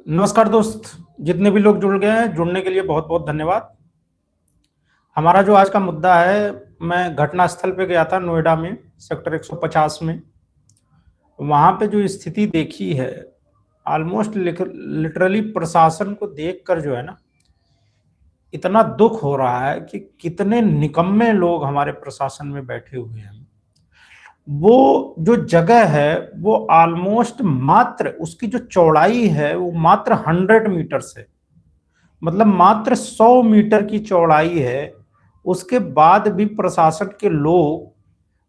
नमस्कार दोस्त। जितने भी लोग जुड़ गए हैं, जुड़ने के लिए बहुत बहुत धन्यवाद। हमारा जो आज का मुद्दा है, मैं घटना स्थल पे गया था नोएडा में, सेक्टर 150 में। वहां पे जो स्थिति देखी है, ऑलमोस्ट लिटरली प्रशासन को देखकर जो है ना, इतना दुख हो रहा है कि कितने निकम्मे लोग हमारे प्रशासन में बैठे हुए हैं। वो जो जगह है वो ऑलमोस्ट मात्र उसकी जो चौड़ाई है वो मात्र 100 मीटर है, मतलब मात्र 100 मीटर की चौड़ाई है। उसके बाद भी प्रशासन के लोग,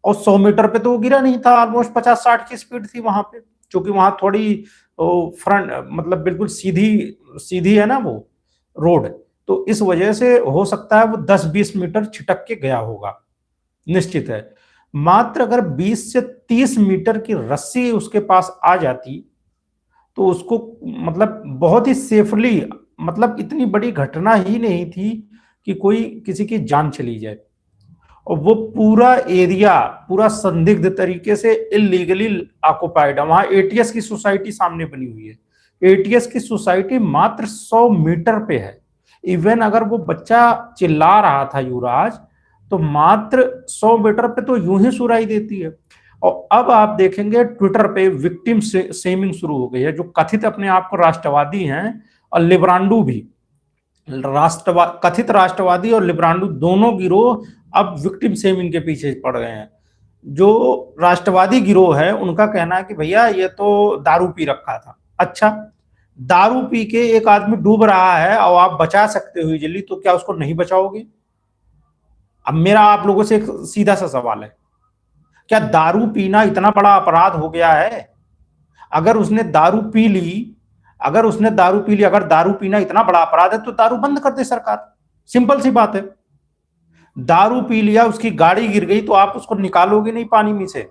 और 100 मीटर पे तो वो गिरा नहीं था, ऑलमोस्ट 50-60 की स्पीड थी वहां पे, क्योंकि वहां थोड़ी फ्रंट मतलब बिल्कुल सीधी सीधी है ना वो रोड। तो इस वजह से हो सकता है वो 10-20 मीटर छिटक के गया होगा, निश्चित है। मात्र अगर 20 से 30 मीटर की रस्सी उसके पास आ जाती तो उसको मतलब बहुत ही सेफली, मतलब इतनी बड़ी घटना ही नहीं थी कि कोई किसी की जान चली जाए। और वो पूरा एरिया पूरा संदिग्ध तरीके से इलीगली ऑक्युपाइड है। वहां एटीएस की सोसाइटी सामने बनी हुई है। एटीएस की सोसाइटी मात्र 100 मीटर पे है। इवन अगर वो बच्चा चिल्ला रहा था युवराज, तो मात्र 100 मीटर पे तो यूं ही सुनाई देती है। और अब आप देखेंगे ट्विटर पे विक्टिम सेमिंग शुरू हो गई है, जो कथित अपने आप को राष्ट्रवादी हैं, और लिब्रांडू भी कथित राष्ट्रवादी और लिब्रांडू दोनों गिरोह अब विक्टिम सेमिंग के पीछे पड़ गए हैं। जो राष्ट्रवादी गिरोह है उनका कहना है कि भैया ये तो दारू पी रखा था। अच्छा, दारू पी के एक आदमी डूब रहा है और आप बचा सकते हो इजीली, तो क्या उसको नहीं बचाओगे? अब मेरा आप लोगों से एक सीधा सा सवाल है, क्या दारू पीना इतना बड़ा अपराध हो गया है? अगर उसने दारू पी ली अगर दारू पीना इतना बड़ा अपराध है तो दारू बंद कर दे सरकार। सिंपल सी बात है। दारू पी लिया, उसकी गाड़ी गिर गई, तो आप उसको निकालोगे नहीं पानी में से।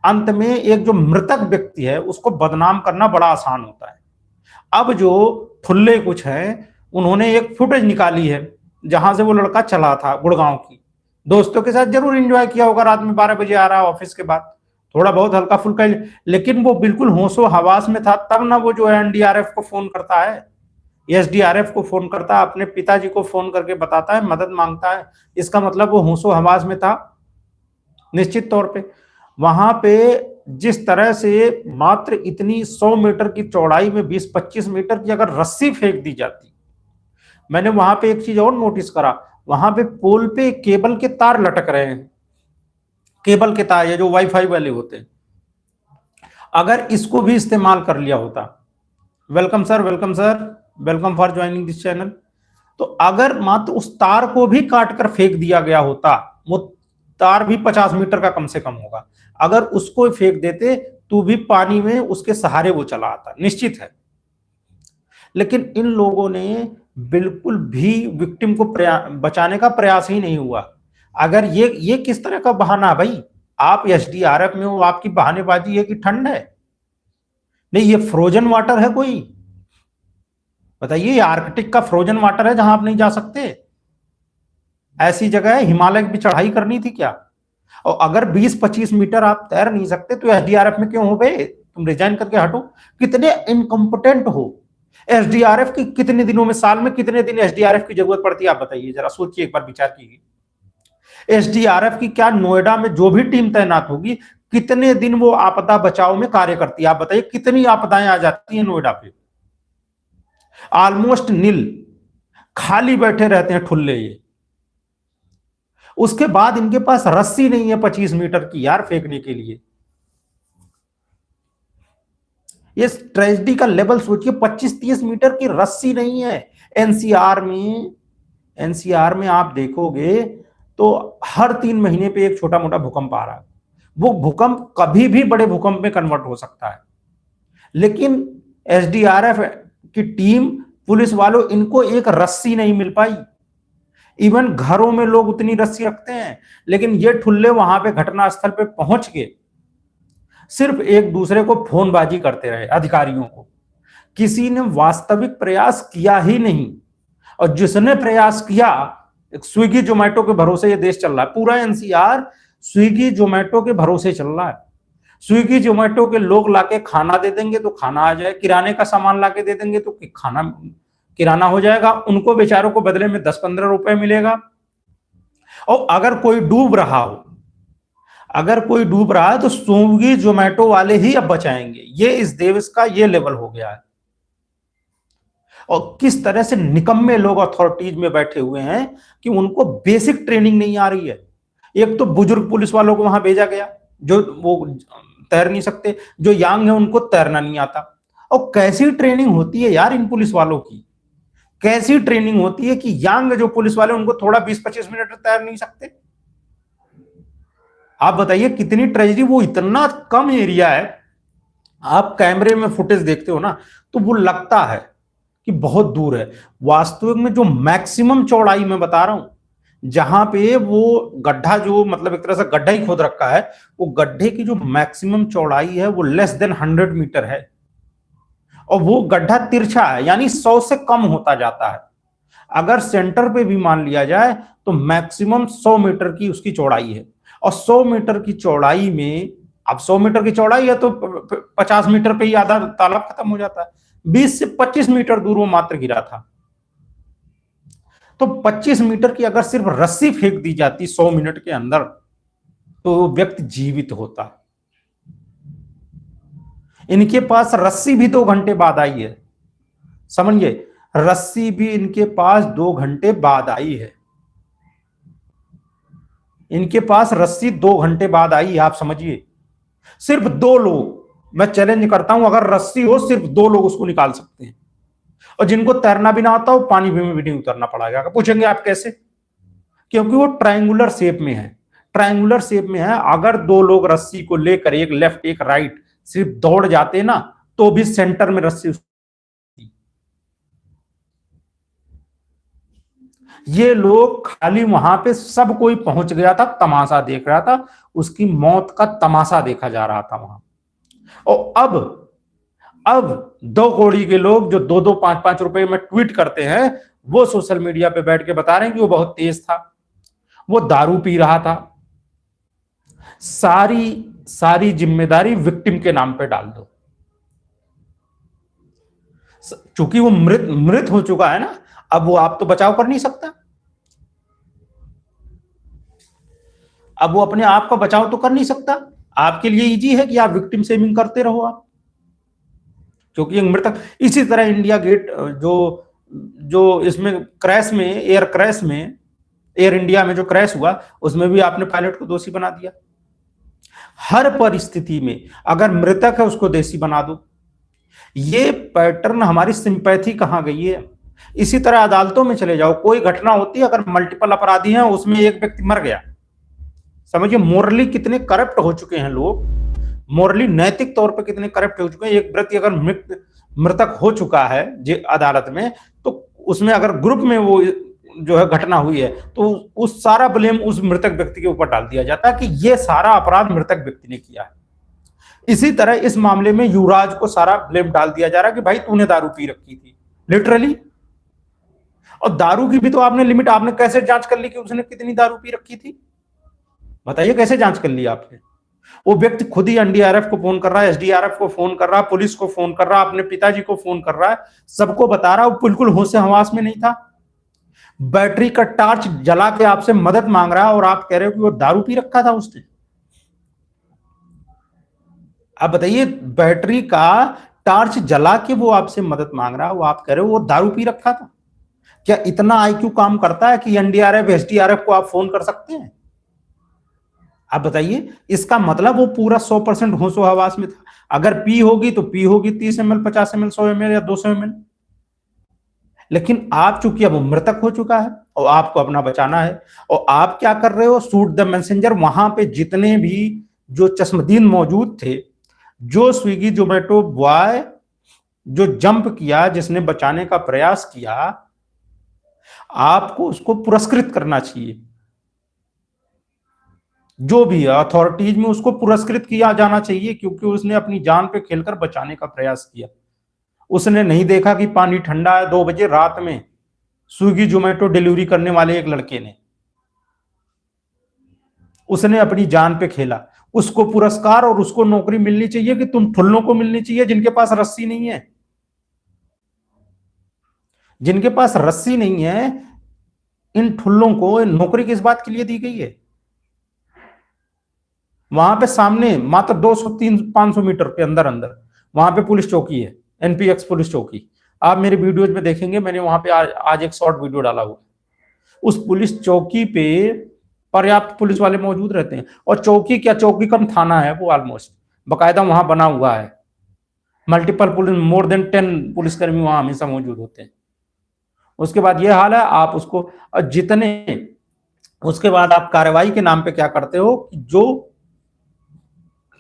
अंत में एक जो मृतक व्यक्ति है उसको बदनाम करना बड़ा आसान होता है। अब जो फुल्ले कुछ हैं, उन्होंने एक फुटेज निकाली है जहां से वो लड़का चला था गुड़गांव की, दोस्तों के साथ जरूर एंजॉय किया होगा, रात में 12 बजे आ रहा है ऑफिस के बाद, थोड़ा बहुत हल्का फुल्का, लेकिन वो बिल्कुल होशो हवास में था। तब ना वो जो है एनडीआरएफ को फोन करता है, एसडीआरएफ को फोन करता है, अपने पिताजी को फोन करके बताता है, मदद मांगता है। इसका मतलब वो होशो हवास में था निश्चित तौर पे। वहां पे जिस तरह से मात्र इतनी 100 मीटर की चौड़ाई में 20-25 मीटर की अगर रस्सी फेंक दी जाती। मैंने वहां पे एक चीज और नोटिस करा, वहां पे पोल पे केबल के तार लटक रहे हैं। केबल के तार, ये जो वाईफाई वाले होते हैं, अगर इसको भी इस्तेमाल कर लिया होता। Welcome sir, welcome sir, welcome for joining this channel. तो अगर मात्र उस तार को भी काट कर फेंक दिया गया होता, वो तार भी 50 मीटर का कम से कम होगा, अगर उसको फेंक देते तो भी पानी में उसके सहारे वो चला आता, निश्चित है। लेकिन इन लोगों ने बिल्कुल भी विक्टिम को बचाने का प्रयास ही नहीं हुआ। अगर ये किस तरह का बहाना है भाई? आप एसडीआरएफ में हो, आपकी बहानेबाजी है कि ठंड है? नहीं, ये फ्रोजन वाटर है कोई? बताइए, ये आर्कटिक का फ्रोजन वाटर है जहां आप नहीं जा सकते? ऐसी जगह है, हिमालय की चढ़ाई करनी थी क्या? और अगर 20-25 मीटर आप तैर नहीं सकते तो एसडीआरएफ में क्यों हो गए? तुम रिजाइन करके हटो। कितने इनकम्पिटेंट हो। एसडीआरएफ की कितने दिनों में, साल में कितने दिन एसडीआरएफ की जरूरत पड़ती है? आप बताइए, जरा सोचिए, एक बार विचार कीजिए। एसडीआरएफ की क्या नोएडा में जो भी टीम तैनात होगी, कितने दिन वो आपदा बचाव में कार्य करती है? आप बताइए, कितनी आपदाएं आ जाती हैं नोएडा पे? ऑलमोस्ट नील, खाली बैठे रहते हैं ठुल्ले ये। उसके बाद इनके पास रस्सी नहीं है 25 मीटर की यार फेंकने के लिए। ये ट्रेजेडी का लेवल सोचिए, 25-30 मीटर की रस्सी नहीं है। एनसीआर में एनसीआर में आप देखोगे तो हर 3 महीने पे एक छोटा मोटा भूकंप आ रहा है। वो भूकंप कभी भी बड़े भूकंप में कन्वर्ट हो सकता है, लेकिन एसडीआरएफ की टीम, पुलिस वालों, इनको एक रस्सी नहीं मिल पाई। इवन घरों में लोग उतनी रस्सी रखते हैं, लेकिन ये ठुल्ले वहां पे घटनास्थल पे पहुंच के सिर्फ एक दूसरे को फोनबाजी करते रहे, अधिकारियों को। किसी ने वास्तविक प्रयास किया ही नहीं। और जिसने प्रयास किया, एक स्विगी जोमेटो के भरोसे ये देश चल रहा है। पूरा एनसीआर स्विगी जोमेटो के भरोसे चल रहा है। स्विगी जोमेटो के लोग लाके खाना दे देंगे तो खाना आ जाए, किराने का सामान लाके दे देंगे तो खाना किराना हो जाएगा, उनको बेचारों को बदले में 10-15 रुपए मिलेगा। और अगर कोई डूब रहा हो, अगर कोई डूब रहा है तो स्विगी जोमेटो वाले ही अब बचाएंगे। ये इस देश का ये लेवल हो गया है। और किस तरह से निकम्मे लोग अथॉरिटीज में बैठे हुए हैं कि उनको बेसिक ट्रेनिंग नहीं आ रही है। एक तो बुजुर्ग पुलिस वालों को वहां भेजा गया जो वो तैर नहीं सकते, जो यंग है उनको तैरना नहीं आता। और कैसी ट्रेनिंग होती है यार इन पुलिस वालों की, कैसी ट्रेनिंग होती है कि यंग जो पुलिस वाले उनको थोड़ा 20-25 मिनट तैर नहीं सकते। आप बताइए कितनी ट्रेजेडी। वो इतना कम एरिया है, आप कैमरे में फुटेज देखते हो ना तो वो लगता है कि बहुत दूर है। वास्तविक में जो मैक्सिमम चौड़ाई मैं बता रहा हूं, जहां पे वो गड्ढा जो मतलब एक तरह से गड्ढा ही खोद रखा है, वो गड्ढे की जो मैक्सिमम चौड़ाई है वो लेस देन 100 मीटर है। और वो गड्ढा तिरछा है, यानी 100 से कम होता जाता है। अगर सेंटर पे भी मान लिया जाए तो मैक्सिमम 100 मीटर की उसकी चौड़ाई है। और 100 मीटर की चौड़ाई में, अब 100 मीटर की चौड़ाई है तो 50 मीटर पे ही आधा तालाब खत्म हो जाता है। 20 से 25 मीटर दूर वो मात्र गिरा था। तो 25 मीटर की अगर सिर्फ रस्सी फेंक दी जाती 100 मिनट के अंदर तो वो व्यक्ति जीवित होता। इनके पास रस्सी भी 2 घंटे बाद आई है, समझिए, रस्सी भी इनके पास 2 घंटे बाद आई है। इनके पास रस्सी 2 घंटे बाद आई, आप समझिए। सिर्फ 2 लोग, मैं चैलेंज करता हूं, अगर रस्सी हो सिर्फ 2 लोग उसको निकाल सकते हैं। और जिनको तैरना भी ना आता वो पानी में भी नहीं उतरना पड़ेगा। पूछेंगे आप कैसे? क्योंकि वो ट्रायंगुलर शेप में है, ट्रायंगुलर शेप में है। अगर 2 लोग रस्सी को लेकर, एक लेफ्ट एक राइट, सिर्फ दौड़ जाते ना तो भी सेंटर में रस्सी। ये लोग खाली वहां पे सब कोई पहुंच गया था, तमाशा देख रहा था, उसकी मौत का तमाशा देखा जा रहा था वहां। और अब 2 कौड़ी के लोग जो 2-2 5-5 रुपए में ट्वीट करते हैं, वो सोशल मीडिया पे बैठ के बता रहे हैं कि वो बहुत तेज था, वो दारू पी रहा था। सारी जिम्मेदारी विक्टिम के नाम पे डाल दो। चूंकि वो मृत हो चुका है ना, अब वो आप तो बचाव कर नहीं सकता। अब वो अपने आप का बचाव तो कर नहीं सकता। आपके लिए इजी है कि आप विक्टिम शेमिंग करते रहो आप, क्योंकि मृतक। इसी तरह इंडिया गेट जो जो इसमें क्रैश में, एयर क्रैश में, एयर इंडिया में जो क्रैश हुआ, उसमें भी आपने पायलट को दोषी बना दिया। हर परिस्थिति में अगर मृतक है उसको दोषी बना दो। ये पैटर्न, हमारी सिंपैथी कहां गई है। इसी तरह अदालतों में चले जाओ, कोई घटना होती है, अगर मल्टीपल अपराधी हैं, उसमें एक व्यक्ति मर गया, समझिए मोरली कितने करप्ट हो चुके हैं लोग, मोरली नैतिक तौर पर कितने करप्ट हो चुके हैं। एक व्यक्ति अगर मृतक हो चुका है अदालत में, तो उसमें अगर ग्रुप में वो जो है घटना हुई है तो उस सारा ब्लेम उस मृतक व्यक्ति के ऊपर डाल दिया जाता है कि ये सारा अपराध मृतक व्यक्ति ने किया है। इसी तरह इस मामले में युवराज को सारा ब्लेम डाल दिया जा रहा है कि भाई तूने दारू पी रखी थी, लिटरली। और दारू की भी तो आपने लिमिट, आपने कैसे जांच कर ली कि उसने कितनी दारू पी रखी थी? बताइए कैसे जांच कर ली आपने? वो व्यक्ति खुद ही एनडीआरएफ को फोन कर रहा है, एसडीआरएफ को फोन कर रहा है, पुलिस को फोन कर रहा है, अपने पिताजी को फोन कर रहा है, सबको बता रहा है। वो बिल्कुल होश हवास में नहीं था, बैटरी का टार्च जला के आपसे मदद मांग रहा है और आप कह रहे हो कि वो दारू पी रखा था उसने। आप बताइए, बैटरी का टार्च जला के वो आपसे मदद मांग रहा है, वो आप कह रहे हो वो दारू पी रखा था। क्या इतना आईक्यू काम करता है कि एनडीआरएफ एसडीआरएफ को आप फोन कर सकते हैं? आप बताइए, इसका मतलब वो पूरा 100% होशो हवास में था। अगर पी होगी तो पी होगी 30 ml, 50 ml, 100 ml या 200 ml। लेकिन आप चूंकि अब मृतक हो चुका है और आपको अपना बचाना है, और आप क्या कर रहे हो, शूट द मैसेंजर। वहां पे जितने भी जो चश्मदीद मौजूद थे, जो स्विगी जोमेटो बॉय जो जंप किया, जिसने बचाने का प्रयास किया, आपको उसको पुरस्कृत करना चाहिए। जो भी है अथॉरिटीज में उसको पुरस्कृत किया जाना चाहिए, क्योंकि उसने अपनी जान पे खेलकर बचाने का प्रयास किया। उसने नहीं देखा कि पानी ठंडा है 2 बजे रात में, स्विगी जोमेटो डिलीवरी करने वाले एक लड़के ने, उसने अपनी जान पे खेला। उसको पुरस्कार और उसको नौकरी मिलनी चाहिए कि तुम ठुल्लों को मिलनी चाहिए जिनके पास रस्सी नहीं है। जिनके पास रस्सी नहीं है, इन ठुल्लों को नौकरी किस बात के लिए दी गई है? वहां पे सामने मात्र 200 300 500 मीटर के अंदर अंदर वहां पे पुलिस चौकी है, एनपीएक्स पुलिस चौकी। आप मेरे वीडियोज में देखेंगे, मैंने वहां पे आज एक शॉर्ट वीडियो डाला हुआ। उस पुलिस चौकी पे पर्याप्त पुलिस वाले मौजूद रहते हैं। और चौकी क्या, चौकी कम थाना है वो, ऑलमोस्ट बकायदा वहां बना हुआ है। मल्टीपल पुलिस, मोर देन 10 पुलिसकर्मी वहां हमेशा मौजूद होते हैं। उसके बाद ये हाल है, आप उसको जितने, उसके बाद आप कार्रवाई के नाम पे क्या करते हो,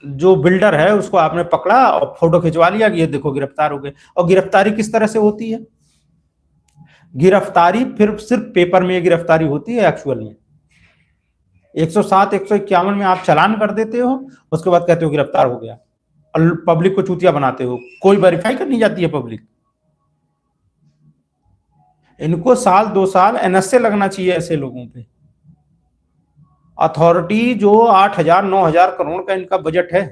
जो बिल्डर है उसको आपने पकड़ा और फोटो खिंचवा लिया कि ये देखो गिरफ्तार हो गए। और गिरफ्तारी किस तरह से होती है? गिरफ्तारी फिर सिर्फ पेपर में गिरफ्तारी होती है, एक्चुअल में 107 151 में आप चालान कर देते हो, उसके बाद कहते हो गिरफ्तार हो गया, और पब्लिक को चूतिया बनाते हो। कोई वेरीफाई करनी जाती है पब्लिक? इनको 1-2 साल एनएसए लगना चाहिए ऐसे लोगों पे। अथॉरिटी जो 8,000-9,000 करोड़ का इनका बजट है,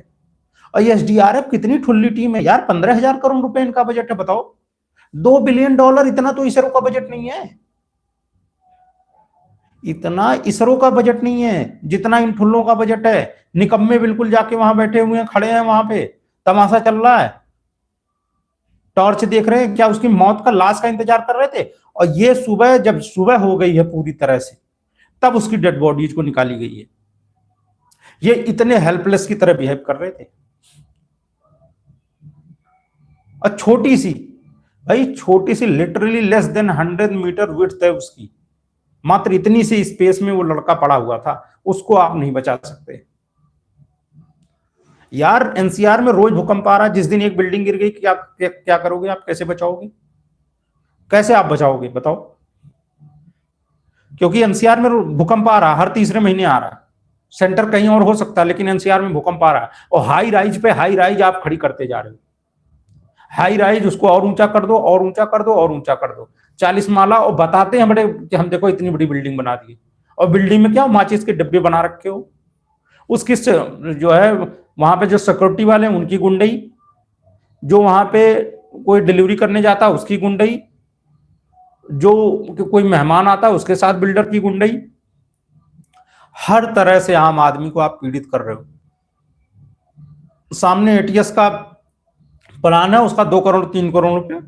और एसडीआरएफ कितनी ठुल्ली टीम है यार, 15,000 करोड़ रुपए इनका बजट है। बताओ, $2 बिलियन, इतना तो इसरो का बजट नहीं है। इतना इसरो का बजट नहीं है जितना इन ठुल्लों का बजट है। निकम्मे बिल्कुल जाके वहां बैठे हुए हैं, खड़े हैं वहां पे, तमाशा चल रहा है, टॉर्च देख रहे हैं। क्या उसकी मौत का, लाश का इंतजार कर रहे थे? और ये सुबह, जब सुबह हो गई है पूरी तरह से, तब उसकी डेड बॉडीज को निकाली गई है। ये इतने हेल्पलेस की तरह बिहेव कर रहे थे। और छोटी सी, भाई छोटी सी, literally less than 100 metre width है उसकी, मात्र इतनी सी स्पेस में वो लड़का पड़ा हुआ था, उसको आप नहीं बचा सकते यार। एनसीआर में रोज भूकंप आ रहा है, जिस दिन एक बिल्डिंग गिर गई, क्या करोगे आप? कैसे बचाओगे? कैसे आप बचाओगे बताओ? क्योंकि एनसीआर में भूकंप आ रहा है, हर तीसरे महीने आ रहा है। सेंटर कहीं और हो सकता है, लेकिन एनसीआर में भूकंप आ रहा है। और हाई राइज पे हाई राइज आप खड़ी करते जा रहे हो। हाई राइज, उसको और ऊंचा कर दो, और ऊंचा कर दो, और ऊंचा कर दो, 40 माला, और बताते हैं बड़े कि हम देखो इतनी बड़ी बिल्डिंग बना दी। और बिल्डिंग में क्या, माचिस के डब्बे बना रखे हो। उसकी जो है वहां पे जो सिक्योरिटी वाले हैं उनकी गुंडई, जो वहां पे कोई डिलीवरी करने जाता है उसकी गुंडई, जो कोई मेहमान आता है उसके साथ बिल्डर की गुंडई। हर तरह से आम आदमी को आप पीड़ित कर रहे हो। सामने एटीएस का प्लान है, उसका 2 करोड़ 3 करोड़ रुपए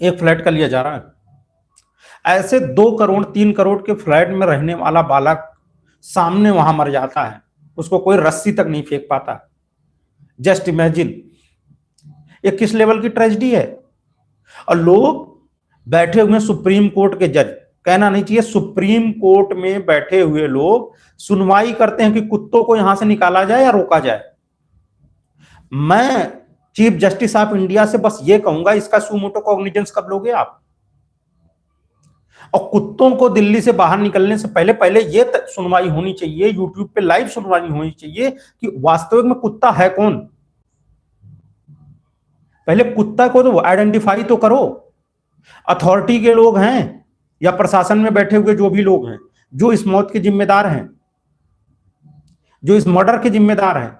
एक फ्लैट का लिया जा रहा है। ऐसे 2 करोड़ 3 करोड़ के फ्लैट में रहने वाला बालक सामने वहां मर जाता है, उसको कोई रस्सी तक नहीं फेंक पाता। जस्ट इमेजिन ये किस लेवल की ट्रेजेडी है। और लोग बैठे हुए सुप्रीम कोर्ट के जज, कहना नहीं चाहिए, सुप्रीम कोर्ट में बैठे हुए लोग सुनवाई करते हैं कि कुत्तों को यहां से निकाला जाए या रोका जाए। मैं चीफ जस्टिस ऑफ इंडिया से बस ये कहूंगा, इसका सुमोटो कॉग्निजेंस कब लोगे आप? और कुत्तों को दिल्ली से बाहर निकलने से पहले पहले ये सुनवाई होनी चाहिए, यूट्यूब पे लाइव सुनवाई होनी चाहिए कि वास्तविक में कुत्ता है कौन। पहले कुत्ता को तो आइडेंटिफाई तो करो। अथॉरिटी के लोग हैं या प्रशासन में बैठे हुए जो भी लोग हैं, जो इस मौत के जिम्मेदार हैं, जो इस मर्डर के जिम्मेदार हैं,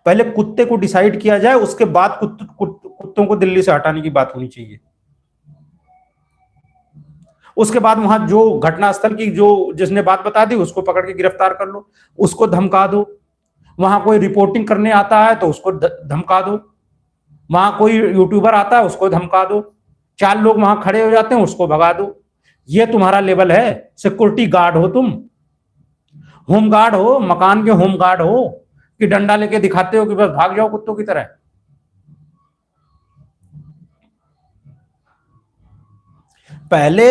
पहले कुत्ते को डिसाइड किया जाए, उसके बाद कुत्तों को दिल्ली से हटाने की बात होनी चाहिए। उसके बाद वहां जो घटनास्थल की जो जिसने बात बता दी उसको पकड़ के गिरफ्तार कर लो, उसको धमका दो। वहां कोई रिपोर्टिंग करने आता है तो उसको धमका दो। वहां कोई यूट्यूबर आता है उसको धमका दो। 4 लोग वहां खड़े हो जाते हैं उसको भगा दो। ये तुम्हारा लेवल है? सिक्योरिटी गार्ड हो तुम? होम गार्ड हो, मकान के होम गार्ड हो, कि डंडा लेके दिखाते हो कि बस भाग जाओ कुत्तों की तरह? पहले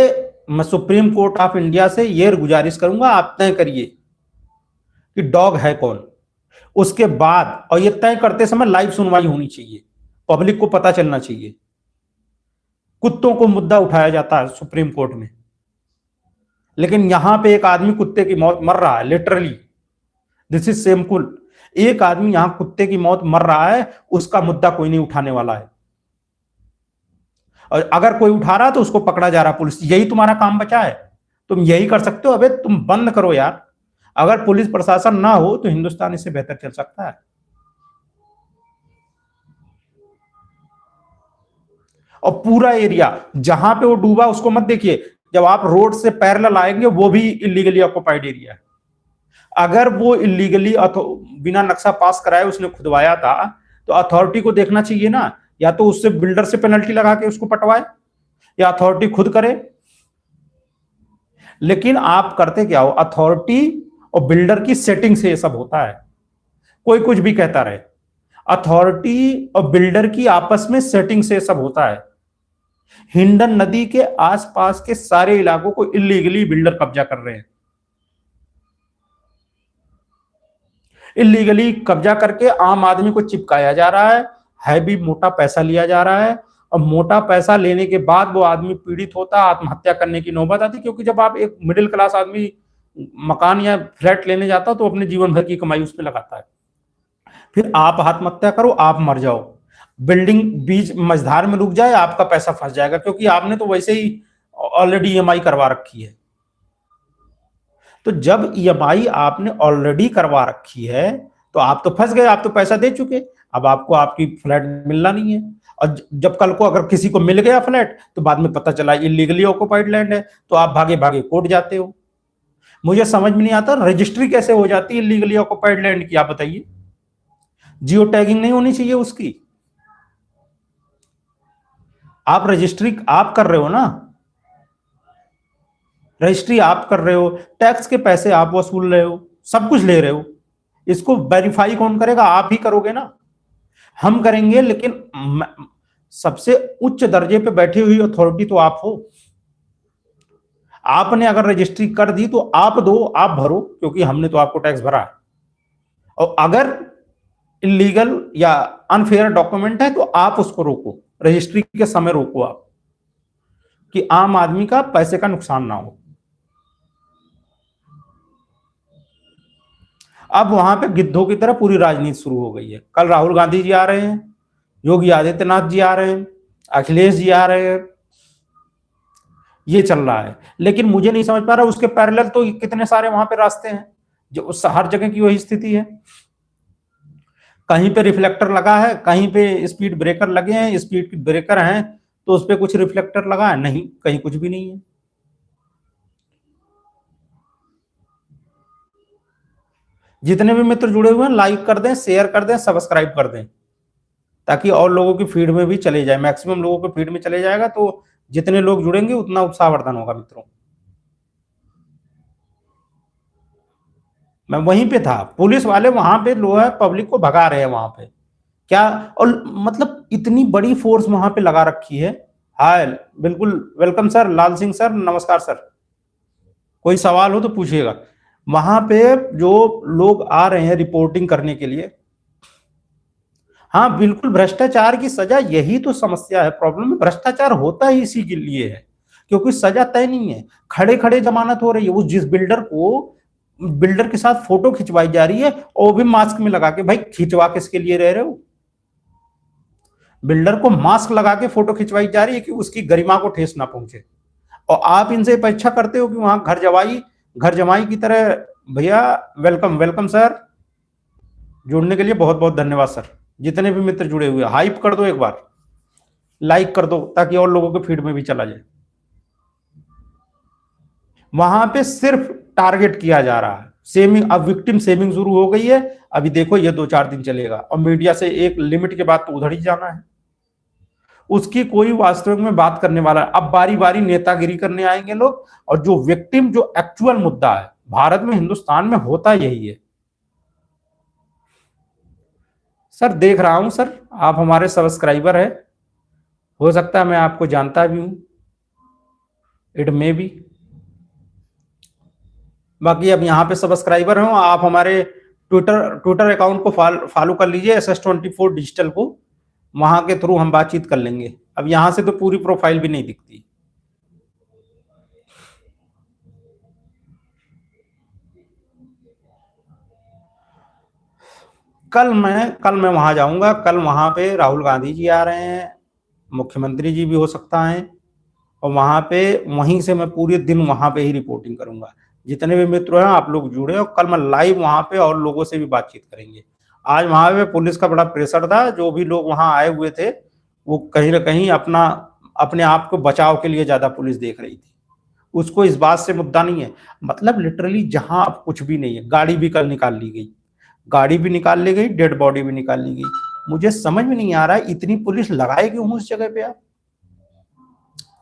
मैं सुप्रीम कोर्ट ऑफ इंडिया से यह गुजारिश करूंगा, आप तय करिए कि डॉग है कौन। उसके बाद, और ये तय करते समय लाइव सुनवाई होनी चाहिए, पब्लिक को पता चलना चाहिए। कुत्तों को मुद्दा उठाया जाता है सुप्रीम कोर्ट में, लेकिन यहां पे एक आदमी कुत्ते की मौत मर रहा है, लिटरली दिस इज शेमफुल। एक आदमी यहां कुत्ते की मौत मर रहा है, उसका मुद्दा कोई नहीं उठाने वाला है। और अगर कोई उठा रहा तो उसको पकड़ा जा रहा पुलिस। यही तुम्हारा काम बचा है, तुम यही कर सकते हो। अबे तुम बंद करो यार, अगर पुलिस प्रशासन ना हो तो हिंदुस्तान इससे बेहतर चल सकता है। और पूरा एरिया जहां पे वो डूबा उसको मत देखिए, जब आप रोड से पैरेलल आएंगे वो भी इलीगली ऑक्युपाइड एरिया है। अगर वो इलीगली बिना नक्शा पास कराए उसने खुदवाया था तो अथॉरिटी को देखना चाहिए ना, या तो उससे बिल्डर से पेनल्टी लगा के उसको पटवाए या अथॉरिटी खुद करे। लेकिन आप करते क्या हो, अथॉरिटी और बिल्डर की सेटिंग से ये सब होता है। कोई कुछ भी कहता रहे, अथॉरिटी और बिल्डर की आपस में सेटिंग से सब होता है। हिंडन नदी के आसपास के सारे इलाकों को इलीगली बिल्डर कब्जा कर रहे हैं, इलीगली कब्जा करके आम आदमी को चिपकाया जा रहा है भी मोटा पैसा लिया जा रहा है। और मोटा पैसा लेने के बाद वो आदमी पीड़ित होता, आत्महत्या करने की नौबत आती, क्योंकि जब आप एक मिडिल क्लास आदमी मकान या फ्लैट लेने जाता तो अपने जीवन भर की कमाई उस पर लगाता है, फिर आप आत्महत्या करो, आप मर जाओ, बिल्डिंग बीच मझधार में रुक जाए, आपका पैसा फंस जाएगा, क्योंकि आपने तो वैसे ही ऑलरेडी ईएमआई करवा रखी है। तो जब ईएमआई आपने ऑलरेडी करवा रखी है तो आप तो फंस गए, आप तो पैसा दे चुके, अब आपको आपकी फ्लैट मिलना नहीं है। और जब कल को अगर किसी को मिल गया फ्लैट तो बाद में पता चला इलीगली ऑक्युपाइड लैंड है, तो आप भागे भागे कोर्ट जाते हो। मुझे समझ में नहीं आता रजिस्ट्री कैसे हो जाती है इलीगली ऑक्युपाइड लैंड की, आप बताइए। जियो टैगिंग नहीं होनी चाहिए उसकी? आप रजिस्ट्री आप कर रहे हो ना, रजिस्ट्री आप कर रहे हो, टैक्स के पैसे आप वसूल रहे हो, सब कुछ ले रहे हो, इसको वेरीफाई कौन करेगा? आप ही करोगे ना। हम करेंगे, लेकिन सबसे उच्च दर्जे पे बैठी हुई अथॉरिटी तो आप हो। आपने अगर रजिस्ट्री कर दी तो आप दो, आप भरो, क्योंकि हमने तो आपको टैक्स भरा है। और अगर इलीगल या अनफेयर डॉक्यूमेंट है तो आप उसको रोको, रजिस्ट्री के समय रोको आप, कि आम आदमी का पैसे का नुकसान ना हो। अब वहां पे गिद्धों की तरह पूरी राजनीति शुरू हो गई है। कल राहुल गांधी जी आ रहे हैं, योगी आदित्यनाथ जी आ रहे हैं, अखिलेश जी आ रहे हैं, ये चल रहा है। लेकिन मुझे नहीं समझ पा रहा उसके पैरेलल तो कितने सारे वहां पे रास्ते हैं, जो हर जगह की वही स्थिति है। कहीं पे रिफ्लेक्टर लगा है, कहीं पे स्पीड ब्रेकर लगे हैं, स्पीड ब्रेकर हैं तो उस पर कुछ रिफ्लेक्टर लगा है, नहीं कहीं कुछ भी नहीं है। जितने भी मित्र जुड़े हुए हैं लाइक कर दें, शेयर कर दें, सब्सक्राइब कर दें, ताकि और लोगों की फीड में भी चले जाए, मैक्सिमम लोगों के फीड में चले जाएगा तो जितने लोग जुड़ेंगे उतना उत्साहवर्धन होगा मित्रों। मैं वहीं पे था, पुलिस वाले वहां पे लोग है पब्लिक को भगा रहे हैं वहां पे क्या, और मतलब इतनी बड़ी फोर्स वहां पे लगा रखी है। हाय, बिल्कुल वेलकम सर, लाल सिंह सर, नमस्कार सर, कोई सवाल हो तो पूछिएगा। वहां पे जो लोग आ रहे हैं रिपोर्टिंग करने के लिए, हाँ बिल्कुल, भ्रष्टाचार की सजा, यही तो समस्या है, प्रॉब्लम। भ्रष्टाचार होता ही इसी के लिए है, क्योंकि सजा तय नहीं है, खड़े खड़े जमानत हो रही है। उस जिस बिल्डर के साथ फोटो खिंचवाई जा रही है और वो भी मास्क में लगा के, भाई खिंचवा किसके लिए रह रहे हो? बिल्डर को मास्क लगा के फोटो खिंचवाई जा रही है कि उसकी गरिमा को ठेस ना पहुंचे, और आप इनसे अपेक्षा करते हो कि वहां घर जमाई की तरह। भैया वेलकम वेलकम सर, जुड़ने के लिए बहुत बहुत धन्यवाद सर। जितने भी मित्र जुड़े हुए हाइप कर दो, एक बार लाइक कर दो, ताकि और लोगों के फीड में भी चला जाए। वहां पे सिर्फ टारगेट किया जा रहा है, सेमिंग, अब विक्टिम सेमिंग शुरू हो गई है। अभी देखो ये 2-4 दिन चलेगा, और मीडिया से एक लिमिट के बाद तो उधर ही जाना है, उसकी कोई वास्तविक में बात करने वाला। अब बारी बारी नेतागिरी करने आएंगे लोग, और जो विक्टिम, जो एक्चुअल मुद्दा है भारत में, हिंदुस्तान में होता यही है। सर देख रहा हूं सर, आप हमारे सब्सक्राइबर है, हो सकता है मैं आपको जानता भी हूं, इट मे बी। बाकी अब यहाँ पे सब्सक्राइबर हो आप, हमारे ट्विटर अकाउंट को फॉलो कर लीजिए, SS24 डिजिटल को, वहां के थ्रू हम बातचीत कर लेंगे। अब यहां से तो पूरी प्रोफाइल भी नहीं दिखती। कल मैं वहां जाऊंगा, कल वहां पे राहुल गांधी जी आ रहे हैं, मुख्यमंत्री जी भी हो सकता है, और वहां पे वहीं से मैं पूरे दिन वहां पे ही रिपोर्टिंग करूंगा। जितने भी मित्र हैं आप लोग जुड़े, और कल मैं लाइव वहां पे और लोगों से भी बातचीत करेंगे। आज वहां पे पुलिस का बड़ा प्रेशर था, जो भी लोग वहां आए हुए थे वो कहीं ना कहीं अपने आप को बचाव के लिए ज्यादा पुलिस देख रही थी। उसको इस बात से मुद्दा नहीं है, मतलब लिटरली जहां अब कुछ भी नहीं है, गाड़ी भी कल निकाल ली गई, गाड़ी भी निकाल ली गई, डेड बॉडी भी निकाल ली गई। मुझे समझ में नहीं आ रहा है इतनी पुलिस लगाए क्यों उस जगह पे आप?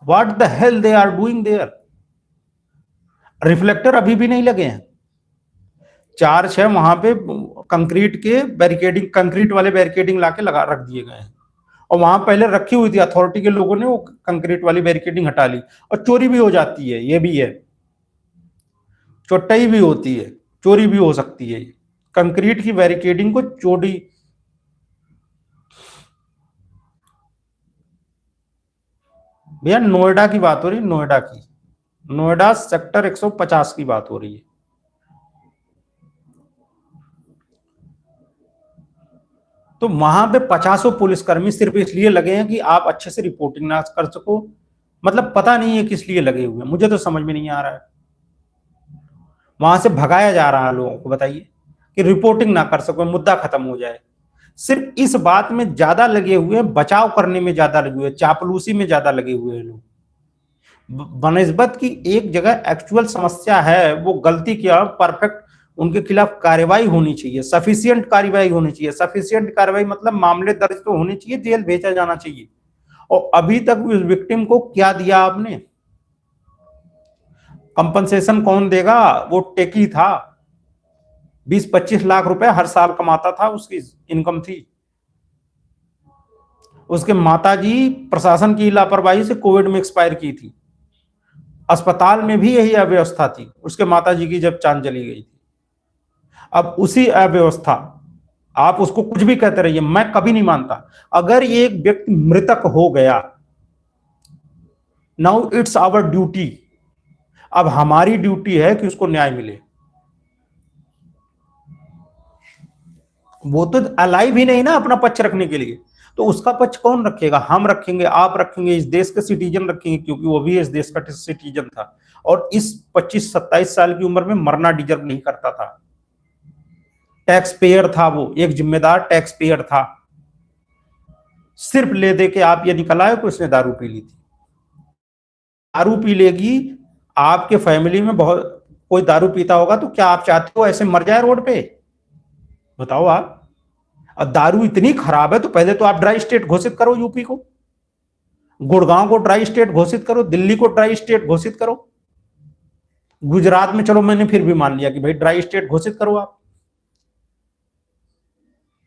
What the hell they are doing there? Reflector अभी भी नहीं लगे हैं। 4-6 वहां पे कंक्रीट के बैरिकेडिंग, कंक्रीट वाले बैरिकेडिंग लाके लगा रख दिए गए हैं, और वहां पहले रखी हुई थी अथॉरिटी के लोगों ने, वो कंक्रीट वाली बैरिकेडिंग हटा ली। और चोरी भी हो जाती है, ये भी है, चोटाई भी होती है, चोरी भी हो सकती है। कंक्रीट की बैरिकेडिंग को चोरी, भैया नोएडा की बात हो रही है, नोएडा की, नोएडा सेक्टर 150 की बात हो रही है। तो वहां पे 50 पुलिसकर्मी सिर्फ इसलिए लगे हैं कि आप अच्छे से रिपोर्टिंग ना कर सको। मतलब पता नहीं है किस लिए लगे हुए हैं, मुझे तो समझ में नहीं आ रहा है। वहां से भगाया जा रहा है लोगों को, बताइए, कि रिपोर्टिंग ना कर सको, मुद्दा खत्म हो जाए। सिर्फ इस बात में ज्यादा लगे हुए हैं, बचाव करने में ज्यादा लगे हुए हैं, चापलूसी में ज्यादा लगे हुए हैं लोग, बनस्बत की एक जगह एक्चुअल समस्या है, वो गलती किया, परफेक्ट उनके खिलाफ कार्रवाई होनी चाहिए, सफिशियंट कार्रवाई होनी चाहिए। सफिशियंट कार्रवाई मतलब मामले दर्ज तो होने चाहिए, जेल भेजा जाना चाहिए। और अभी तक उस विक्टिम को क्या दिया आपने? कंपनसेशन कौन देगा? वो टेकी था, 20-25 लाख रुपए हर साल कमाता था, उसकी इनकम थी। उसके माताजी प्रशासन की लापरवाही से कोविड में एक्सपायर की थी, अस्पताल में भी यही अव्यवस्था थी उसके माताजी की जब जान चली गई थी। अब उसी अव्यवस्था, आप उसको कुछ भी कहते रहिए, मैं कभी नहीं मानता। अगर ये एक व्यक्ति मृतक हो गया, नाउ इट्स आवर ड्यूटी, अब हमारी ड्यूटी है कि उसको न्याय मिले। वो तो अलाइव ही नहीं ना अपना पक्ष रखने के लिए, तो उसका पक्ष कौन रखेगा? हम रखेंगे, आप रखेंगे, इस देश के सिटीजन रखेंगे, क्योंकि वो भी इस देश का सिटीजन था, और इस 25-27 साल की उम्र में मरना डिजर्व नहीं करता था। टैक्स पेयर था, वो एक जिम्मेदार टैक्स पेयर था। सिर्फ ले दे के आप ये निकल आए कि उसने दारू पी ली थी। दारू पी लेगी, आपके फैमिली में बहुत कोई दारू पीता होगा, तो क्या आप चाहते हो ऐसे मर जाए रोड पे? बताओ आप। अब दारू इतनी खराब है तो पहले तो आप ड्राई स्टेट घोषित करो, यूपी को, गुड़गांव को ड्राई स्टेट घोषित करो, दिल्ली को ड्राई स्टेट घोषित करो, गुजरात में चलो मैंने फिर भी मान लिया कि भाई ड्राई स्टेट घोषित करो।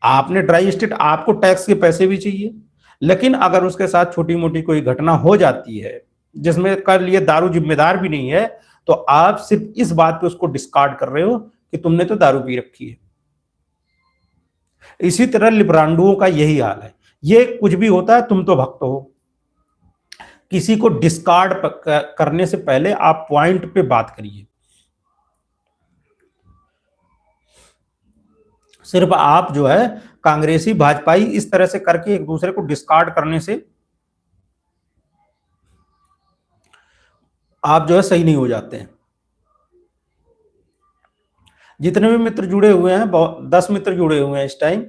आपने ड्राई स्टेट, आपको टैक्स के पैसे भी चाहिए, लेकिन अगर उसके साथ छोटी मोटी कोई घटना हो जाती है जिसमें कर लिए दारू जिम्मेदार भी नहीं है, तो आप सिर्फ इस बात पे उसको डिस्कार्ड कर रहे हो कि तुमने तो दारू पी रखी है। इसी तरह लिब्रांडुओं का यही हाल है, ये कुछ भी होता है तुम तो भक्त हो। किसी को डिस्कार्ड करने से पहले आप पॉइंट पे बात करिए। सिर्फ आप जो है कांग्रेसी भाजपाई इस तरह से करके एक दूसरे को डिस्कार्ड करने से आप जो है सही नहीं हो जाते हैं। जितने भी मित्र जुड़े हुए हैं, 10 मित्र जुड़े हुए हैं इस टाइम,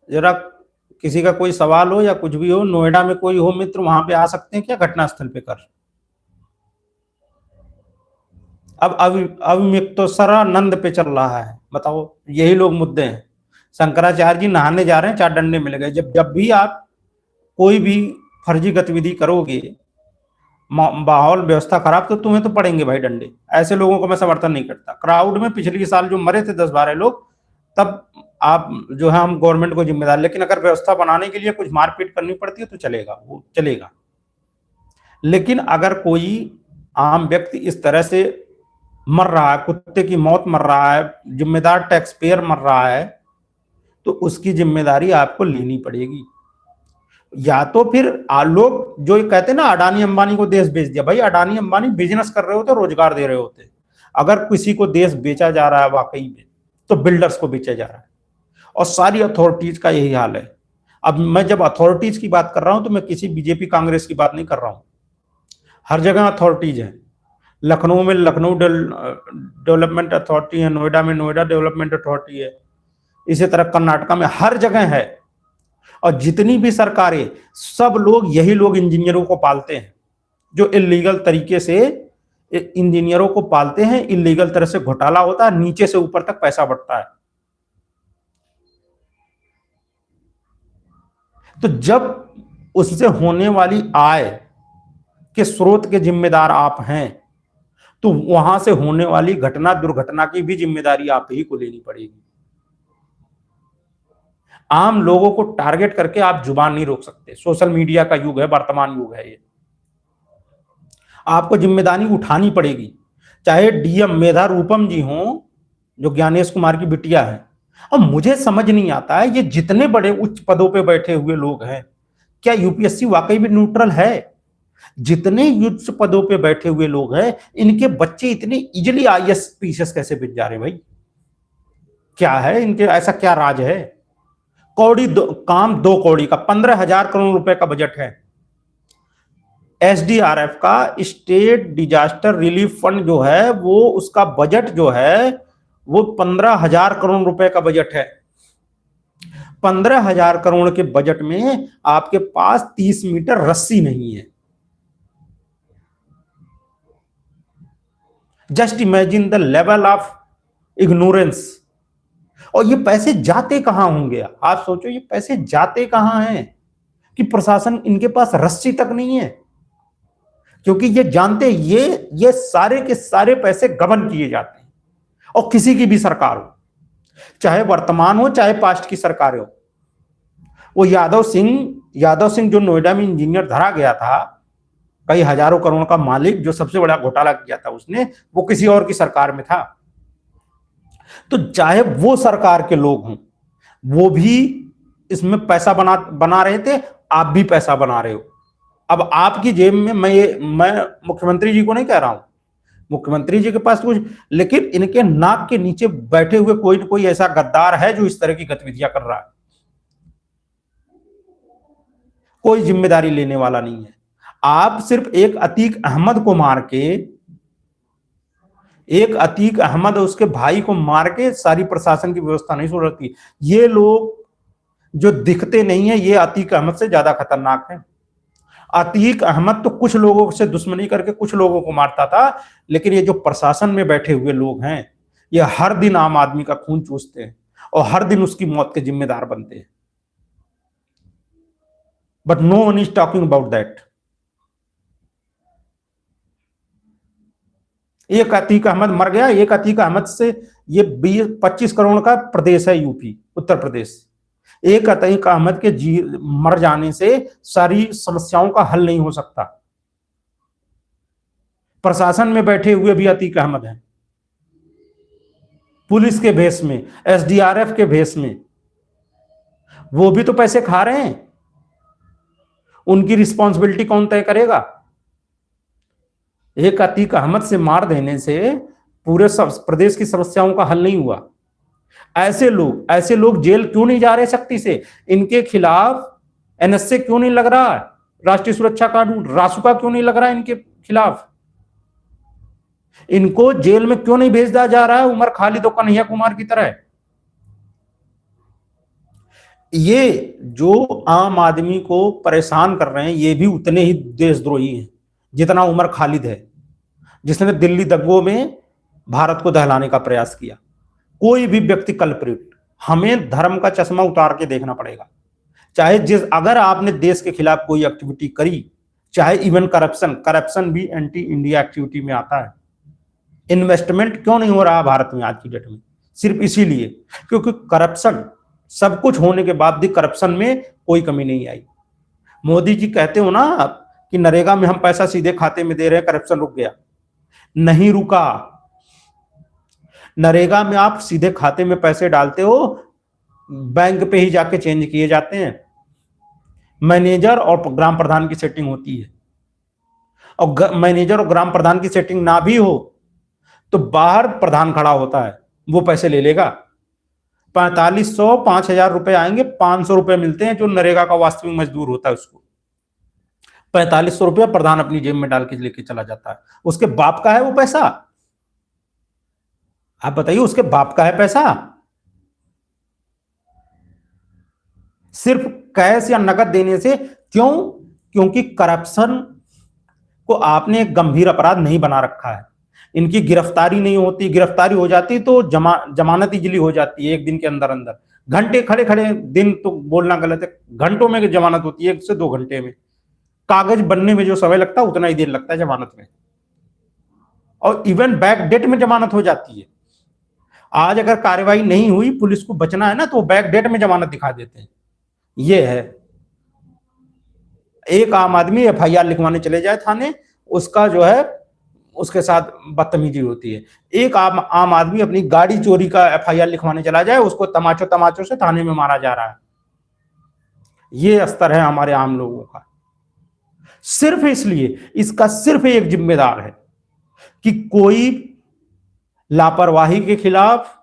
जरा किसी का कोई सवाल हो या कुछ भी हो, नोएडा में कोई हो मित्र, वहां पे आ सकते हैं क्या घटनास्थल पे? कर अब अविमुक्तोत्तरानंद पे चल रहा है, बताओ, यही लोग मुद्दे हैं। शंकराचार्य जी नहाने जा रहे हैं, 4 डंडे मिल गए। जब भी आप कोई भी फर्जी गतिविधि करोगे, माहौल व्यवस्था खराब, तो तुम्हें तो पड़ेंगे भाई डंडे। ऐसे लोगों को मैं समर्थन नहीं करता। क्राउड में पिछले साल जो मरे थे 10-12 लोग, तब आप जो है हम गवर्नमेंट को जिम्मेदार, लेकिन अगर व्यवस्था बनाने के लिए कुछ मारपीट करनी पड़ती है तो चलेगा, वो चलेगा। लेकिन अगर कोई आम व्यक्ति इस तरह से मर रहा है, कुत्ते की मौत मर रहा है, जिम्मेदार टैक्स पेयर मर रहा है, तो उसकी जिम्मेदारी आपको लेनी पड़ेगी। या तो फिर लोग जो कहते हैं ना अडानी अंबानी को देश बेच दिया, भाई अडानी अंबानी बिजनेस कर रहे होते, रोजगार दे रहे होते। अगर किसी को देश बेचा जा रहा है वाकई में, तो बिल्डर्स को बेचा जा रहा है, और सारी अथॉरिटीज का यही हाल है। अब मैं जब अथॉरिटीज की बात कर रहा हूं तो मैं किसी बीजेपी कांग्रेस की बात नहीं कर रहा हूं, हर जगह अथॉरिटीज है, लखनऊ में लखनऊ डेवलपमेंट अथॉरिटी है, नोएडा में नोएडा डेवलपमेंट अथॉरिटी है, इसी तरह कर्नाटका में हर जगह है। और जितनी भी सरकारें, सब लोग यही लोग इंजीनियरों को पालते हैं, जो इलीगल तरीके से इंजीनियरों को पालते हैं। इलीगल तरह से घोटाला होता है, नीचे से ऊपर तक पैसा बढ़ता है। तो जब उससे होने वाली आय के स्रोत के जिम्मेदार आप हैं, तो वहां से होने वाली घटना दुर्घटना की भी जिम्मेदारी आप ही को लेनी पड़ेगी। आम लोगों को टारगेट करके आप जुबान नहीं रोक सकते। सोशल मीडिया का युग है, वर्तमान युग है ये। आपको जिम्मेदारी उठानी पड़ेगी, चाहे डीएम मेधा रूपम जी हों, जो ज्ञानेश कुमार की बिटिया है। और मुझे समझ नहीं आता है, ये जितने बड़े उच्च पदों पे बैठे हुए लोग हैं, क्या यूपीएससी वाकई में न्यूट्रल है? जितने उच्च पदों पे बैठे हुए लोग हैं, इनके बच्चे इतने इजिली आईएएस पीसीएस कैसे बिक जा रहे भाई? क्या है इनके, ऐसा क्या राज है? काम 2 कौड़ी का 15,000 करोड़ रुपए का बजट है। एसडीआरएफ का, स्टेट डिजास्टर रिलीफ फंड जो है, वो उसका बजट जो है वो 15,000 करोड़ रुपए का बजट है। 15,000 करोड़ के बजट में आपके पास 30 मीटर रस्सी नहीं है। Just imagine the level of ignorance. और ये पैसे जाते कहां होंगे? आप सोचो, ये पैसे जाते कहां हैं कि प्रशासन, इनके पास रस्सी तक नहीं है। क्योंकि ये जानते, ये सारे के सारे पैसे गबन किए जाते हैं। और किसी की भी सरकार हो, चाहे वर्तमान हो चाहे पास्ट की सरकार हो। वो यादव सिंह जो नोएडा में इंजीनियर धरा गया था, कई हजारों करोड़ का मालिक, जो सबसे बड़ा घोटाला किया था उसने, वो किसी और की सरकार में था। तो चाहे वो सरकार के लोग हों, वो भी इसमें पैसा बना रहे थे, आप भी पैसा बना रहे हो। अब आपकी जेब में, मैं मुख्यमंत्री जी को नहीं कह रहा हूं, मुख्यमंत्री जी के पास कुछ, लेकिन इनके नाक के नीचे बैठे हुए कोई न कोई ऐसा गद्दार है जो इस तरह की गतिविधियां कर रहा है। कोई जिम्मेदारी लेने वाला नहीं है। आप सिर्फ एक अतीक अहमद को मार के, एक अतीक अहमद उसके भाई को मार के सारी प्रशासन की व्यवस्था नहीं सुधरती। ये लोग जो दिखते नहीं है, ये अतीक अहमद से ज्यादा खतरनाक है। अतीक अहमद तो कुछ लोगों से दुश्मनी करके कुछ लोगों को मारता था, लेकिन ये जो प्रशासन में बैठे हुए लोग हैं, ये हर दिन आम आदमी का खून चूसते हैं और हर दिन उसकी मौत के जिम्मेदार बनते हैं। But no one is talking about that. एक अतीक अहमद मर गया, एक अतीक अहमद से ये 20-25 करोड़ का प्रदेश है यूपी, उत्तर प्रदेश। एक अतीक अहमद के मर जाने से सारी समस्याओं का हल नहीं हो सकता। प्रशासन में बैठे हुए भी अतीक अहमद हैं, पुलिस के भेष में, एसडीआरएफ के भेष में, वो भी तो पैसे खा रहे हैं। उनकी रिस्पॉन्सिबिलिटी कौन तय करेगा? एक अतीक अहमद से मार देने से पूरे प्रदेश की समस्याओं का हल नहीं हुआ। ऐसे लोग जेल क्यों नहीं जा रहे सख्ती से? इनके खिलाफ एनएसए क्यों नहीं लग रहा है? राष्ट्रीय सुरक्षा कानून, रासुका क्यों नहीं लग रहा है इनके खिलाफ? इनको जेल में क्यों नहीं भेज दिया जा रहा है उमर खालिद और कन्हैया कुमार की तरह? ये जो आम आदमी को परेशान कर रहे हैं, ये भी उतने ही देशद्रोही हैं जितना उमर खालिद है, जिसने दिल्ली दंगों में भारत को दहलाने का प्रयास किया। कोई भी व्यक्ति कल्प्रिट, हमें धर्म का चश्मा उतार के देखना पड़ेगा। चाहे अगर आपने देश के खिलाफ कोई एक्टिविटी करी, चाहे इवन करप्शन भी एंटी इंडिया एक्टिविटी में आता है। इन्वेस्टमेंट क्यों नहीं हो रहा भारत में आज की डेट में? सिर्फ इसीलिए क्योंकि करप्शन, सब कुछ होने के बाद भी करप्शन में कोई कमी नहीं आई। मोदी जी कहते हो ना कि नरेगा में हम पैसा सीधे खाते में दे रहे हैं, करप्शन रुक गया। नहीं रुका। नरेगा में आप सीधे खाते में पैसे डालते हो, बैंक पे ही जाके चेंज किए जाते हैं। मैनेजर और ग्राम प्रधान की सेटिंग होती है, और मैनेजर और ग्राम प्रधान की सेटिंग ना भी हो तो बाहर प्रधान खड़ा होता है, वो पैसे ले लेगा। 4500 5,000 रुपए आएंगे, 500 रुपए मिलते हैं जो नरेगा का वास्तविक मजदूर होता है उसको। ₹4500 प्रधान अपनी जेब में डाल के लेके चला जाता है। उसके बाप का है वो पैसा? आप बताइए, उसके बाप का है पैसा? सिर्फ कैश या नकद देने से क्यों? क्योंकि करप्शन को आपने एक गंभीर अपराध नहीं बना रखा है। इनकी गिरफ्तारी नहीं होती, गिरफ्तारी हो जाती तो जमानत इजीली हो जाती है एक दिन के अंदर अंदर। घंटे खड़े खड़े, दिन तो बोलना गलत है, घंटों में जमानत होती है, 1 से 2 घंटे में। कागज बनने में जो समय लगता है उतना ही देर लगता है जमानत में, और इवन बैक डेट में जमानत हो जाती है। आज अगर कार्रवाई नहीं हुई, पुलिस को बचना है ना, तो बैक डेट में जमानत दिखा देते हैं। ये है, एक आम आदमी एफआईआर लिखवाने चले जाए थाने, उसका जो है उसके साथ बदतमीजी होती है। एक आम आदमी अपनी गाड़ी चोरी का एफआईआर लिखवाने चला जाए, उसको तमाचों से थाने में मारा जा रहा है। ये स्तर है हमारे आम लोगों का। सिर्फ इसलिए, इसका सिर्फ एक जिम्मेदार है कि कोई लापरवाही के खिलाफ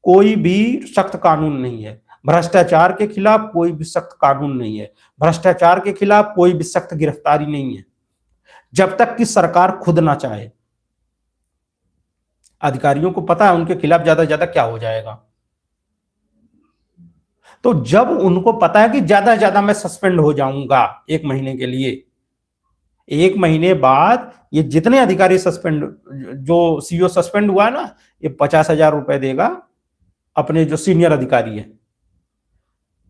कोई भी सख्त कानून नहीं है, भ्रष्टाचार के खिलाफ कोई भी सख्त कानून नहीं है, भ्रष्टाचार के खिलाफ कोई भी सख्त गिरफ्तारी नहीं है, जब तक कि सरकार खुद ना चाहे। अधिकारियों को पता है उनके खिलाफ ज्यादा से ज्यादा क्या हो जाएगा, तो जब उनको पता है कि ज्यादा से ज्यादा मैं सस्पेंड हो जाऊंगा 1 महीने के लिए, 1 महीने बाद ये जितने अधिकारी सस्पेंड, जो सीईओ सस्पेंड हुआ है ना, ये 50,000 रुपए देगा अपने जो सीनियर अधिकारी है।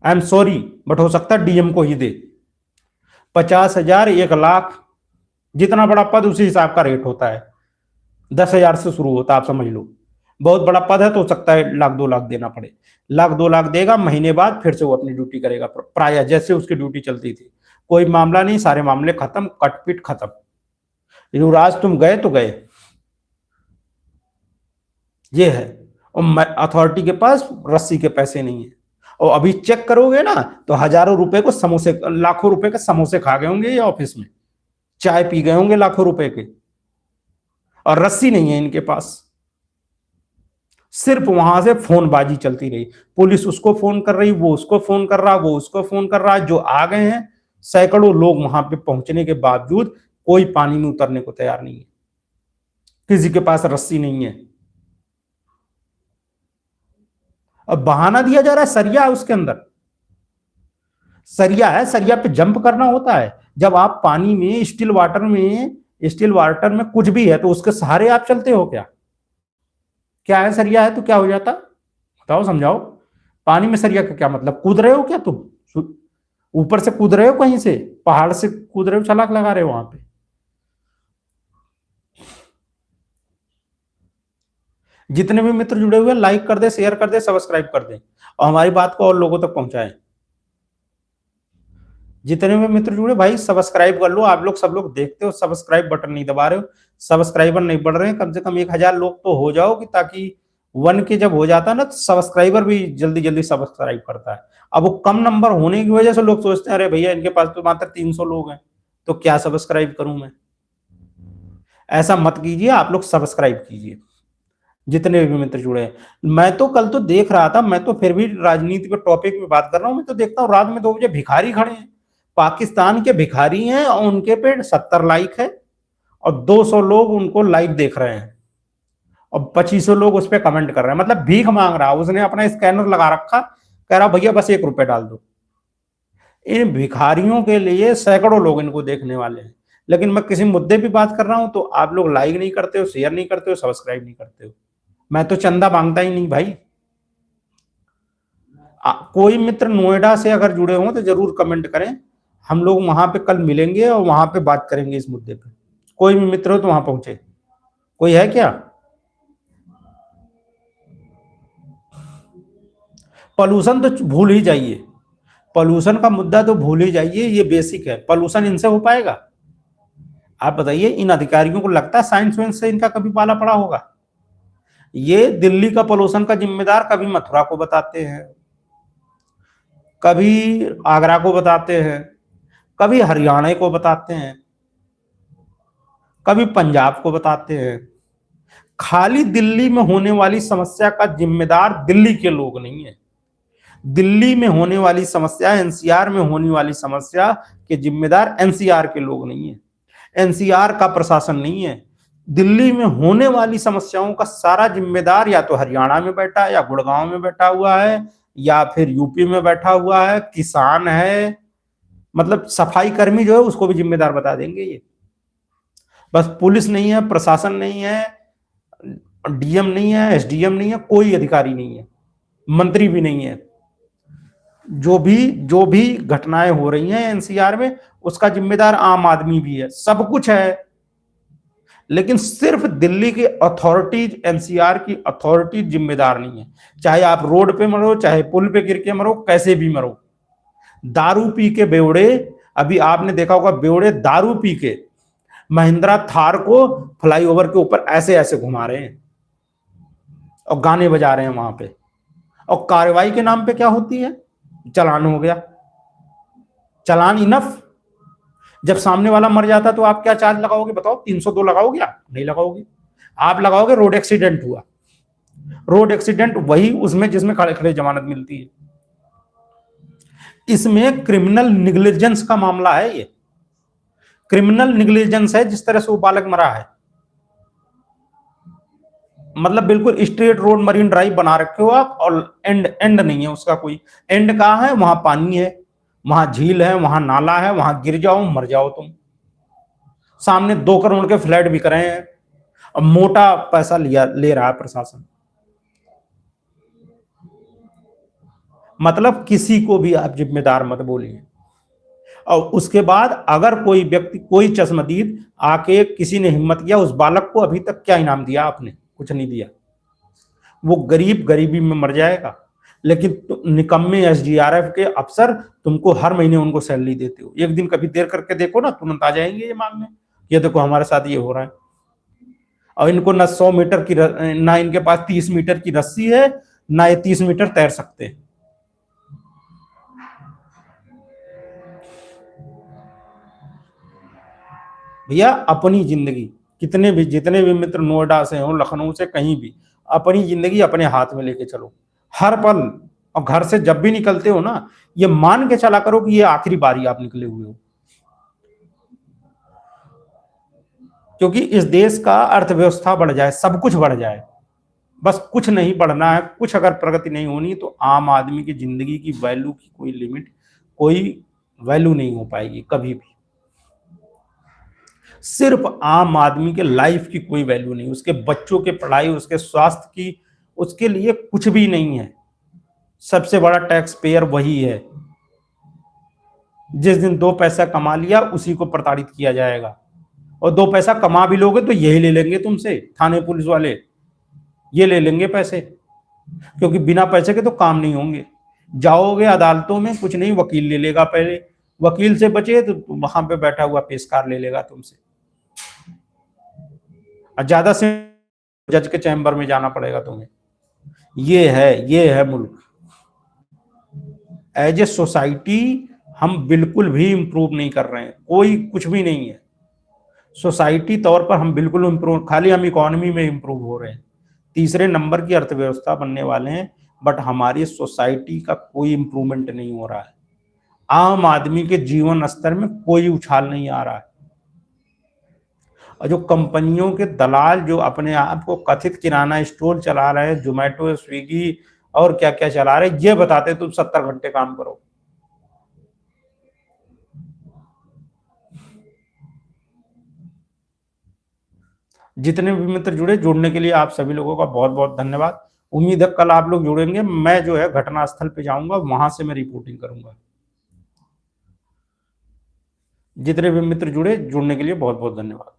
आई एम सॉरी, बट हो सकता है डीएम को ही दे। 50,000, 1 लाख, जितना बड़ा पद उसी हिसाब का रेट होता है। 10,000 से शुरू होता है, आप समझ लो। बहुत बड़ा पद है तो हो सकता है 1,00,000-2 लाख देना पड़े। 1,00,000-2 लाख देगा, महीने बाद फिर से वो अपनी ड्यूटी करेगा, प्राय जैसे उसकी ड्यूटी चलती थी। कोई मामला नहीं, सारे मामले खत्म, कटपिट खत्म। युवराज तुम गए तो गए, ये है। और अथॉरिटी के पास रस्सी के पैसे नहीं है, और अभी चेक करोगे ना तो हजारों रुपए को समोसे, लाखों रुपए के समोसे खा गए होंगे ये ऑफिस में, चाय पी गए होंगे लाखों रुपए के, और रस्सी नहीं है इनके पास। सिर्फ वहां से फोनबाजी चलती रही, पुलिस उसको फोन कर रही, वो उसको फोन कर रहा, वो उसको फोन कर रहा। जो आ गए हैं सैकड़ों लोग, वहां पे पहुंचने के बावजूद कोई पानी में उतरने को तैयार नहीं है, किसी के पास रस्सी नहीं है। अब बहाना दिया जा रहा है सरिया है उसके अंदर, सरिया है, सरिया पे जंप करना होता है। जब आप पानी में, स्टिल वाटर में कुछ भी है तो उसके सहारे आप चलते हो क्या? क्या है, सरिया है तो क्या हो जाता? बताओ, समझाओ। पानी में सरिया का क्या मतलब? कूद रहे हो क्या तुम? ऊपर से कूद रहे हो, कहीं से पहाड़ से कूद रहे हो, छलांग लगा रहे हो वहां पे? जितने भी मित्र जुड़े हुए, लाइक कर दे, शेयर कर दे, सब्सक्राइब कर दे, और हमारी बात को और लोगों तक पहुंचाएं। जितने भी मित्र जुड़े भाई, सब्सक्राइब कर लो। आप लोग सब लोग देखते हो, सब्सक्राइब बटन नहीं दबा रहे हो, सब्सक्राइबर नहीं बढ़ रहे हैं। कम से कम 1,000 लोग तो हो जाओ, कि ताकि 1 के जब हो जाता है ना, तो सब्सक्राइबर भी जल्दी जल्दी सब्सक्राइब करता है। अब वो कम नंबर होने की वजह से लोग सोचते हैं, अरे भैया इनके पास तो मात्र 300 लोग हैं, तो क्या सब्सक्राइब करूं मैं? ऐसा मत कीजिए, आप लोग सब्सक्राइब कीजिए, जितने भी मित्र जुड़े हैं। मैं तो कल तो देख रहा था, मैं तो फिर भी राजनीति के टॉपिक में बात कर रहा हूं, मैं तो देखता हूँ रात में 2 बजे भिखारी खड़े हैं, पाकिस्तान के भिखारी हैं, और उनके पे 70 लाइक है, और 200 लोग उनको लाइव देख रहे हैं, और 2500 लोग उस पर कमेंट कर रहे हैं। मतलब भीख मांग रहा, उसने अपना स्कैनर लगा रखा, कह रहा भैया बस 1 रुपए डाल दो। इन भिखारियों के लिए सैकड़ों लोग इनको देखने वाले हैं, लेकिन मैं किसी मुद्दे पे बात कर रहा हूं तो आप लोग लाइक नहीं करते हो, शेयर नहीं करते हो, सब्सक्राइब नहीं करते हो। मैं तो चंदा मांगता ही नहीं भाई। कोई मित्र नोएडा से अगर जुड़े हो तो जरूर कमेंट करें, हम लोग वहां पे कल मिलेंगे और वहां पे बात करेंगे इस मुद्दे पे। कोई भी मित्र हो तो वहां पहुंचे। कोई है क्या? पॉल्यूशन तो भूल ही जाइए, पॉल्यूशन का मुद्दा तो भूल ही जाइए, ये बेसिक है। पॉल्यूशन इनसे हो पाएगा? आप बताइए, इन अधिकारियों को लगता है साइंस वाइंस से इनका कभी पाला पड़ा होगा? ये दिल्ली का पॉल्यूशन का जिम्मेदार कभी मथुरा को बताते हैं, कभी आगरा को बताते हैं, कभी हरियाणा को बताते हैं, कभी पंजाब को बताते हैं। खाली दिल्ली में होने वाली समस्या का जिम्मेदार दिल्ली के लोग नहीं है, दिल्ली में होने वाली समस्या, एनसीआर में होने वाली समस्या के जिम्मेदार एनसीआर के लोग नहीं है, एनसीआर का प्रशासन नहीं है। दिल्ली में होने वाली समस्याओं का सारा जिम्मेदार या तो हरियाणा में बैठा है, या गुड़गांव में बैठा हुआ है, या फिर यूपी में बैठा हुआ है, किसान है, मतलब सफाई कर्मी जो है उसको भी जिम्मेदार बता देंगे ये। बस पुलिस नहीं है, प्रशासन नहीं है, डीएम नहीं है, एसडीएम नहीं है, कोई अधिकारी नहीं है, मंत्री भी नहीं है। जो भी घटनाएं हो रही हैं एनसीआर में, उसका जिम्मेदार आम आदमी भी है, सब कुछ है। लेकिन सिर्फ दिल्ली की अथॉरिटीज, एनसीआर की अथॉरिटी जिम्मेदार नहीं है। चाहे आप रोड पे मरो, चाहे पुल पे गिर के मरो, कैसे भी मरो। दारू पी के बेवड़े, अभी आपने देखा होगा बेवड़े दारू पी के महिंद्रा थार को फ्लाईओवर के ऊपर ऐसे ऐसे घुमा रहे हैं और गाने बजा रहे हैं वहां पे। और कार्रवाई के नाम पे क्या होती है? चालान हो गया, चालान इनफ। जब सामने वाला मर जाता तो आप क्या चार्ज लगाओगे बताओ? 302 लगाओगे? आप नहीं लगाओगे। आप लगाओगे रोड एक्सीडेंट हुआ। रोड एक्सीडेंट वही उसमें जिसमें खड़े खड़े जमानत मिलती है। इसमें क्रिमिनल निग्लिजेंस का मामला है। ये क्रिमिनल निग्लिजेंस है जिस तरह से वो बालक मरा है। मतलब बिल्कुल स्ट्रेट रोड मरीन ड्राइव बना रखे हो आप, और एंड नहीं है उसका। कोई एंड कहाँ है? वहां पानी है, वहां झील है, वहां नाला है, वहां गिर जाओ मर जाओ तुम। सामने 2 करोड़ के फ्लैट बिक रहे हैं और मोटा पैसा ले रहा है प्रशासन। मतलब किसी को भी आप जिम्मेदार मत बोलिए। और उसके बाद अगर कोई व्यक्ति, कोई चश्मदीद आके किसी ने हिम्मत किया, उस बालक को अभी तक क्या इनाम दिया आपने? कुछ नहीं दिया। वो गरीब गरीबी में मर जाएगा। लेकिन निकम्मे एसडीआरएफ के अफसर तुमको हर महीने उनको सैलरी देते हो। एक दिन कभी देर करके देखो ना, तुरंत आ जाएंगे ये मांगने, ये देखो हमारे साथ ये हो रहा है। और इनको ना 100 मीटर की, ना इनके पास 30 मीटर की रस्सी है, ना ये 30 मीटर तैर सकते हैं। भैया अपनी जिंदगी, जितने भी मित्र नोएडा से हो, लखनऊ से, कहीं भी, अपनी जिंदगी अपने हाथ में लेके चलो हर पल। और घर से जब भी निकलते हो ना, ये मान के चला करो कि ये आखिरी बारी आप निकले हुए हो। क्योंकि इस देश का अर्थव्यवस्था बढ़ जाए, सब कुछ बढ़ जाए, बस कुछ नहीं बढ़ना है, कुछ अगर प्रगति नहीं होनी, तो आम आदमी की जिंदगी की वैल्यू की कोई लिमिट, कोई वैल्यू नहीं हो पाएगी कभी भी। सिर्फ आम आदमी के लाइफ की कोई वैल्यू नहीं, उसके बच्चों के पढ़ाई, उसके स्वास्थ्य की, उसके लिए कुछ भी नहीं है। सबसे बड़ा टैक्स पेयर वही है। जिस दिन 2 पैसा कमा लिया उसी को प्रताड़ित किया जाएगा। और 2 पैसा कमा भी लोगे तो यही ले लेंगे तुमसे, थाने पुलिस वाले ये ले लेंगे पैसे। क्योंकि बिना पैसे के तो काम नहीं होंगे। जाओगे अदालतों में, कुछ नहीं, वकील ले लेगा पहले, वकील से बचे तो वहां पे बैठा हुआ पेशकार ले लेगा तुमसे, और ज्यादा से जज के चैम्बर में जाना पड़ेगा तुम्हें। ये है मुल्क। एज ए सोसाइटी हम बिल्कुल भी इंप्रूव नहीं कर रहे हैं, कोई कुछ भी नहीं है। सोसाइटी तौर पर हम बिल्कुल इंप्रूव, खाली हम इकोनॉमी में इंप्रूव हो रहे हैं, 3रे नंबर की अर्थव्यवस्था बनने वाले हैं, बट हमारी सोसाइटी का कोई इंप्रूवमेंट नहीं हो रहा है। आम आदमी के जीवन स्तर में कोई उछाल नहीं आ रहा है। और जो कंपनियों के दलाल जो अपने आप को कथित किराना स्टोर चला रहे हैं, जोमेटो, स्विगी और क्या क्या चला रहे हैं, ये बताते तुम 70 घंटे काम करो। जितने भी मित्र जुड़ने के लिए आप सभी लोगों का बहुत बहुत धन्यवाद। उम्मीद है कल आप लोग जुड़ेंगे। मैं जो है घटनास्थल पे जाऊंगा, वहां से मैं रिपोर्टिंग करूंगा। जितने भी मित्र जुड़ने के लिए बहुत बहुत धन्यवाद।